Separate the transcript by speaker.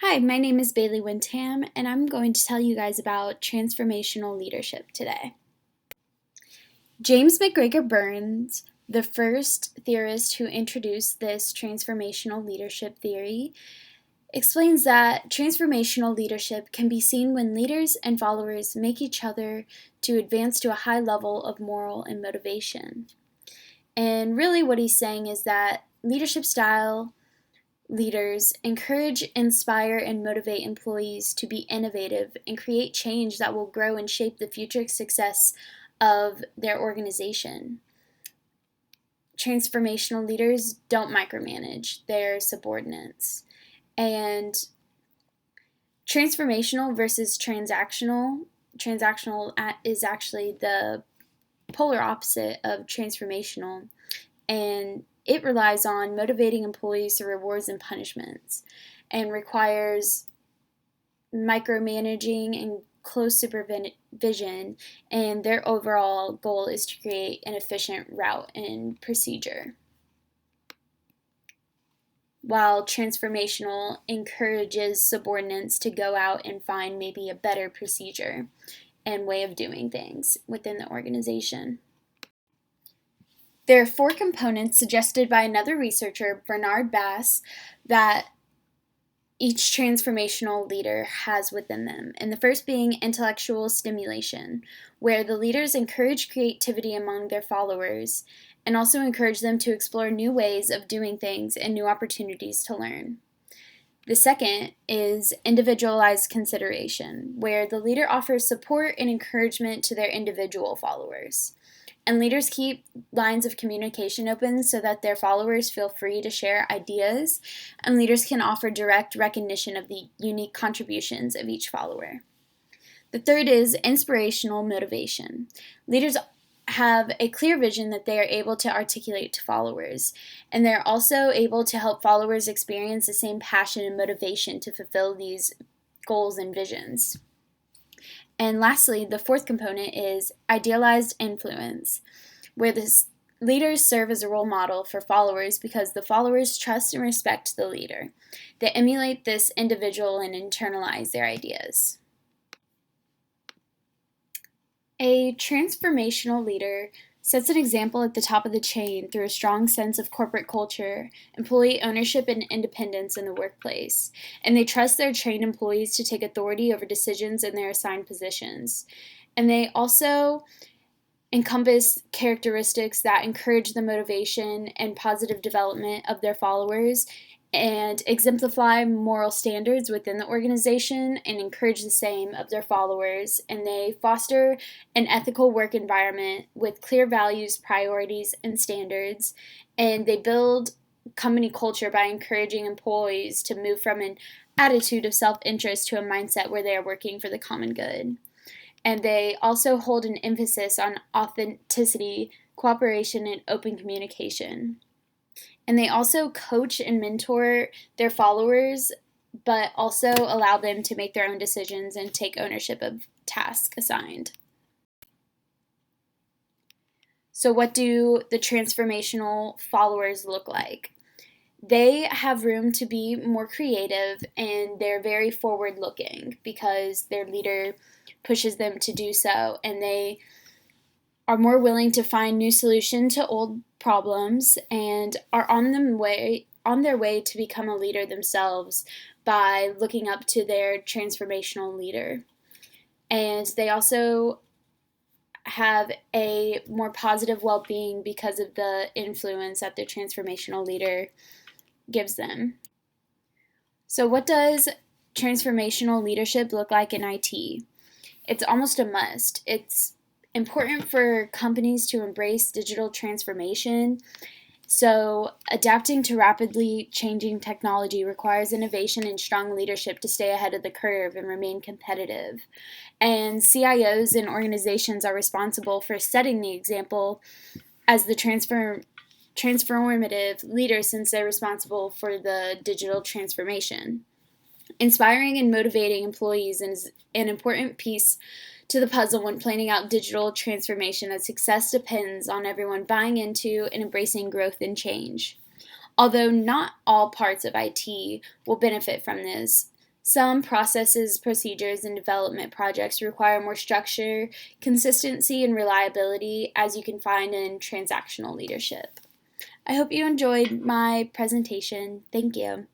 Speaker 1: Hi, my name is Bailey Windham, and I'm going to tell you guys about transformational leadership today. James McGregor Burns, the first theorist who introduced this transformational leadership theory, explains that transformational leadership can be seen when leaders and followers make each other to advance to a high level of moral and motivation. And really, what he's saying is that leadership style leaders encourage, inspire, and motivate employees to be innovative and create change that will grow and shape the future success of their organization. Transformational leaders don't micromanage their subordinates. And transformational versus transactional is actually the polar opposite of transformational, and it relies on motivating employees through rewards and punishments and requires micromanaging and close supervision, and their overall goal is to create an efficient route and procedure. While transformational encourages subordinates to go out and find maybe a better procedure and way of doing things within the organization. There are 4 components suggested by another researcher, Bernard Bass, that each transformational leader has within them. And the first being intellectual stimulation, where the leaders encourage creativity among their followers and also encourage them to explore new ways of doing things and new opportunities to learn. The second is individualized consideration, where the leader offers support and encouragement to their individual followers. And leaders keep lines of communication open so that their followers feel free to share ideas, and leaders can offer direct recognition of the unique contributions of each follower. The third is inspirational motivation. Leaders have a clear vision that they are able to articulate to followers, and they're also able to help followers experience the same passion and motivation to fulfill these goals and visions. And lastly, the fourth component is idealized influence, where the leaders serve as a role model for followers because the followers trust and respect the leader. They emulate this individual and internalize their ideas. A transformational leader sets an example at the top of the chain through a strong sense of corporate culture, employee ownership, and independence in the workplace, and they trust their trained employees to take authority over decisions in their assigned positions. And they also encompass characteristics that encourage the motivation and positive development of their followers and exemplify moral standards within the organization and encourage the same of their followers. And they foster an ethical work environment with clear values, priorities, and standards. And they build company culture by encouraging employees to move from an attitude of self-interest to a mindset where they are working for the common good. And they also hold an emphasis on authenticity, cooperation, and open communication. And they also coach and mentor their followers, but also allow them to make their own decisions and take ownership of tasks assigned. So what do the transformational followers look like? They have room to be more creative, and they're very forward-looking because their leader pushes them to do so, and they are more willing to find new solutions to old problems and are on their way to become a leader themselves by looking up to their transformational leader. And they also have a more positive well-being because of the influence that their transformational leader gives them. So what does transformational leadership look like in IT? It's almost a must. It's important for companies to embrace digital transformation. So, adapting to rapidly changing technology requires innovation and strong leadership to stay ahead of the curve and remain competitive. And CIOs and organizations are responsible for setting the example as the transformative leaders, since they're responsible for the digital transformation. Inspiring and motivating employees is an important piece to the puzzle when planning out digital transformation, as success depends on everyone buying into and embracing growth and change. Although not all parts of IT will benefit from this, Some processes, procedures, and development projects require more structure, consistency, and reliability, as you can find in transactional leadership. I hope you enjoyed my presentation. Thank you.